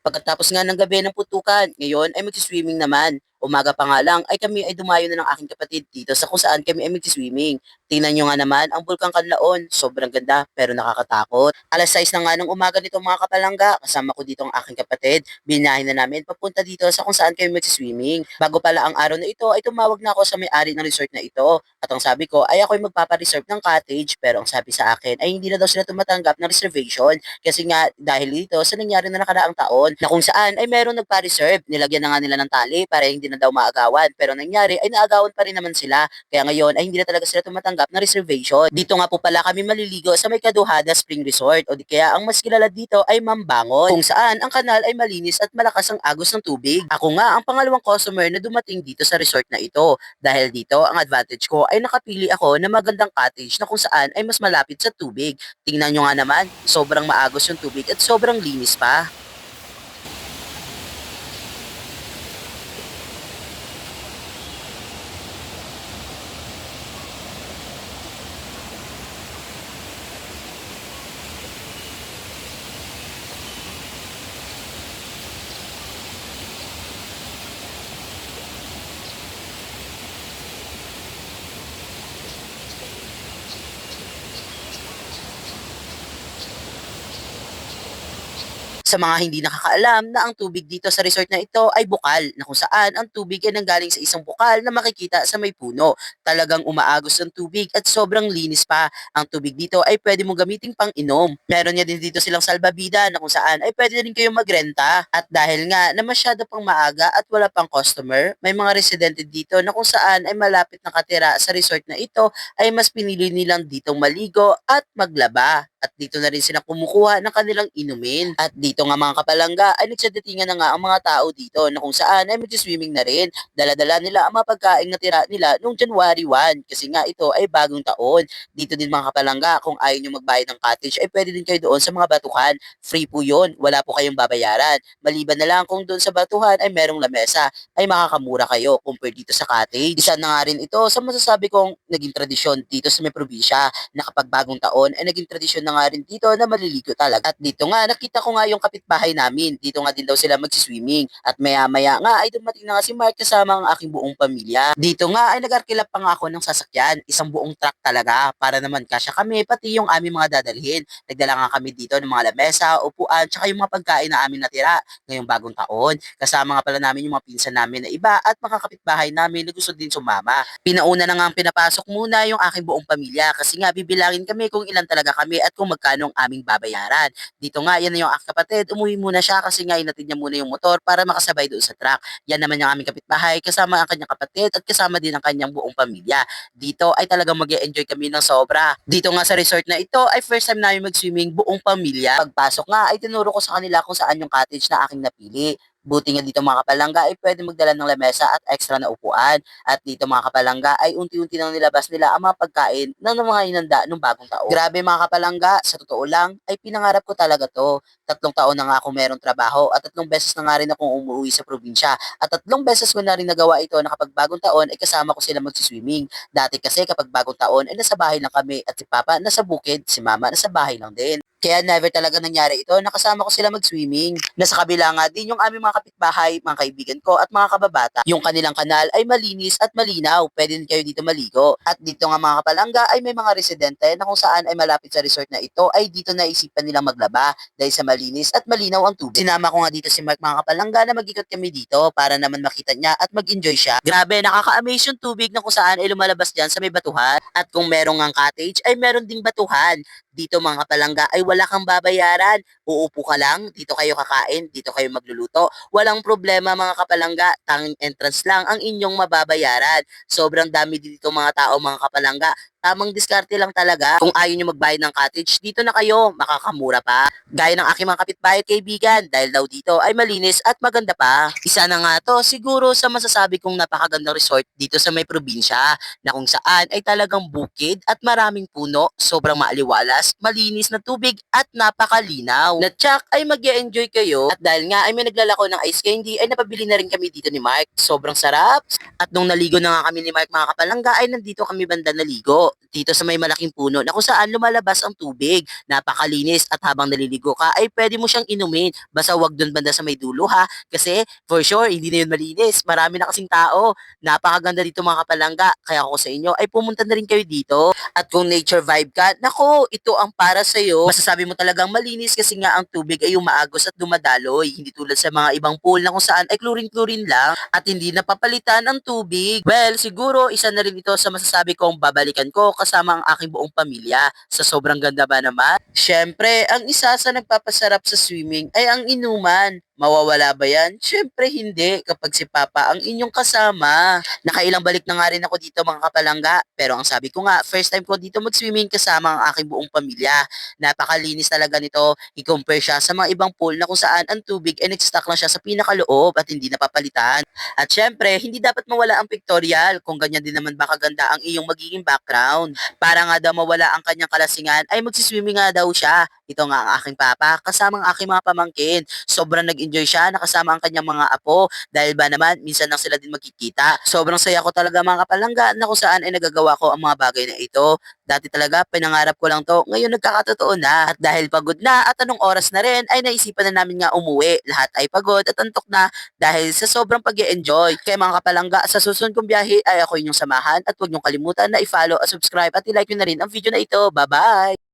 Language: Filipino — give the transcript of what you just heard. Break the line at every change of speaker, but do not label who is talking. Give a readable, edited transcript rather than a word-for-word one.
Pagkatapos nga ng gabi ng putukan, ngayon ay magsi-swimming naman. Umaga pa nga lang ay kami ay dumayo na ng aking kapatid dito sa kung saan kami ay magsi-swimming. Tingnan nyo nga naman ang Bulkang Kanlaon. Sobrang ganda pero nakakatakot. Alas 6 na nga ng umaga nito mga kapalangga. Kasama ko dito ang aking kapatid. Binahin na namin papunta dito sa kung saan kami magsi-swimming. Bago pala ang araw na ito ay tumawag na ako sa may-ari ng resort na ito. At ang sabi ko ay ako ay magpapareserve ng cottage pero ang sabi sa akin ay hindi na daw sila tumatanggap ng reservation kasi nga dahil dito sa nangyari na nakaraang taon na kung saan ay merong nagpa-reserve. Nilagyan na nga nila ng tali para hindi na daw maagawan. Pero nangyari ay naagawan pa rin naman sila. Kaya ngayon ay hindi na talaga sila tumatanggap ng reservation. Dito nga po pala kami maliligo sa may Kaduhada Spring Resort o di kaya ang mas kilala dito ay Mambangon kung saan ang kanal ay malinis at malakas ang agos ng tubig. Ako nga ang pangalawang customer na dumating dito sa resort na ito. Dahil dito ang advantage ko ay nakapili ako ng magandang cottage na kung saan ay mas malapit sa tubig. Tingnan nyo nga naman, sobrang maagos yung tubig at sobrang linis pa. Sa mga hindi nakakaalam na ang tubig dito sa resort na ito ay bukal na kung saan ang tubig ay nanggaling sa isang bukal na makikita sa may puno. Talagang umaagos ang tubig at sobrang linis pa. Ang tubig dito ay pwede mong gamitin pang inom. Meron niya din dito silang salbabida na kung saan ay pwede rin kayong magrenta. At dahil nga na masyado pang maaga at wala pang customer, may mga residente dito na kung saan ay malapit nakatira sa resort na ito ay mas pinili nilang ditong maligo at maglaba. At dito na rin sila kumukuha ng kanilang inumin. At dito nga mga kapalangga ay nagsadatingan na nga ang mga tao dito na kung saan ay mag-swimming na rin. Dala-dala nila ang mga pagkain na tira nila noong January 1 kasi nga ito ay bagong taon. Dito din mga kapalangga kung ayaw nyo magbayad ng cottage ay pwede din kayo doon sa mga batuhan. Free po yun. Wala po kayong babayaran. Maliban na lang kung doon sa batuhan ay merong lamesa ay makakamura kayo compare dito sa cottage. Isa na nga rin ito sa masasabi kong naging tradisyon dito sa may probinsya na kapag bagong taon ay naging tradisyon na nga rin dito na maliligo talaga. At dito nga nakita ko nga yung kapitbahay namin. Dito nga din daw sila magsiswimming. At maya-maya nga ay dumating na nga si Mark kasama ang aking buong pamilya. Dito nga ay nag-arkila pa nga ako ng sasakyan. Isang buong truck talaga para naman kasya kami pati yung aming mga dadalhin. Nagdala nga kami dito ng mga lamesa, upuan, tsaka yung mga pagkain na amin natira ngayong bagong taon. Kasama nga pala namin yung mga pinsan namin na iba at mga kapitbahay namin na gusto din sumama. Pinauna na nga ang pinapasok muna yung aking buong pamilya kasi nga bibilangin kami kung ilan talaga kami at kung magkano ang aming babayaran. Dito nga, yan na yung aking kapatid, umuwi muna siya kasi nga inatid niya muna yung motor para makasabay doon sa truck. Yan naman yung aming kapitbahay, kasama ang kanyang kapatid at kasama din ang kanyang buong pamilya. Dito ay talagang mag-enjoy kami ng sobra. Dito nga sa resort na ito ay first time namin mag-swimming buong pamilya. Pagpasok nga ay tinuro ko sa kanila kung saan yung cottage na aking napili. Buti nga dito mga kapalangga ay pwede magdala ng lamesa at extra na upuan. At dito mga kapalangga ay unti-unti nang nilabas nila ang mga pagkain ng mga inanda ng bagong taon. Grabe mga kapalangga, sa totoo lang ay pinangarap ko talaga to. 3 taon na nga ako merong trabaho at 3 beses na nga rin akong umuwi sa probinsya. At 3 beses ko na rin nagawa ito na kapag bagong taon ay kasama ko sila magsiswimming. Dati kasi kapag bagong taon ay nasa bahay lang kami at si Papa nasa bukid, si Mama nasa bahay lang din. Kaya never talaga nangyari ito, nakasama ko sila mag-swimming. Nasa kabila nga din yung aming mga kapitbahay, mga kaibigan ko at mga kababata. Yung kanilang kanal ay malinis at malinaw, pwede din kayo dito maligo. At dito nga mga kapalangga ay may mga residente na kung saan ay malapit sa resort na ito ay dito naisipan nilang maglaba dahil sa malinis at malinaw ang tubig. Sinama ko nga dito si Mark mga kapalangga na mag-ikot kami dito para naman makita niya at mag-enjoy siya. Grabe, nakaka-amaze yung tubig na kung saan ay lumalabas dyan sa may batuhan. At kung merong ang cottage ay meron ding batuhan. Dito mga kapalangga ay wala kang babayaran. Uupo ka lang, dito kayo kakain, dito kayo magluluto. Walang problema mga kapalangga, tanging entrance lang ang inyong mababayaran. Sobrang dami dito mga tao mga kapalangga. Tamang diskarte lang talaga. Kung ayaw nyo magbayad ng cottage, dito na kayo, makakamura pa. Gaya ng aking mga kapitbahay at kaibigan, dahil daw dito ay malinis at maganda pa. Isa na nga to, siguro sa masasabi kong napakagandang resort dito sa may probinsya, na kung saan ay talagang bukid at maraming puno, sobrang maaliwalas, malinis na tubig at napakalinaw. Natsak ay mag enjoy kayo at dahil nga ay may naglalako ng ice candy ay napabili na rin kami dito ni Mark. Sobrang sarap. At nung naligo na nga kami ni Mark mga kapalangga ay nandito kami banda naligo. dito, dito sa may malaking puno na kung saan lumalabas ang tubig. Napakalinis at habang naliligo ka ay pwede mo siyang inumin. Basta wag doon banda sa may dulo ha, kasi for sure hindi na yun malinis. Marami na kasing tao. Napakaganda dito mga kapalangga. Kaya ako sa inyo ay pumunta na rin kayo dito. At kung nature vibe ka, nako, ito ang para sa'yo. Masasabi mo talagang malinis kasi nga ang tubig ay umaagos at dumadaloy. Hindi tulad sa mga ibang pool na kung saan ay chlorine-chlorine lang at hindi napapalitan ang tubig. Well, siguro isa na rin ito sa masasabi kong babalikan ko kasama ang aking buong pamilya. Sa sobrang ganda ba naman? Siyempre, ang isa sa nagpapasarap sa swimming ay ang inuman. Mawawala ba yan? Siyempre hindi kapag si Papa ang inyong kasama. Nakailang balik na nga rin ako dito mga kapalangga. Pero ang sabi ko nga, first time ko dito mag-swimming kasama ang aking buong pamilya. Napakalinis talaga nito. I-compare siya sa mga ibang pool na kung saan ang tubig ay nag-stuck lang siya sa pinakaloob at hindi napapalitan. At syempre, hindi dapat mawala ang pictorial kung ganyan din naman ba kaganda ang iyong magiging background. Para nga daw mawala ang kanyang kalasingan ay magsiswimming nga daw siya. Ito nga ang aking papa kasama ang aking mga pamangkin. Sobrang nag-enjoy siya nakasama ang kanyang mga apo dahil ba naman minsan lang sila din magkikita. Sobrang saya ko talaga mga kapalangga na kung saan ay nagagawa ko ang mga bagay na ito. Dati talaga pinangarap ko lang to, ngayon nagkakatotoo na. At dahil pagod na at anong oras na rin ay naisipan na namin nga umuwi. Lahat ay pagod at antok na dahil sa sobrang pag enjoy. Kaya mga kapalangga, sa susunod kong biyahe ay ako inyong samahan at huwag niyong kalimutan na i-follow at subscribe at i-like nyo na rin ang video na ito. Bye-bye!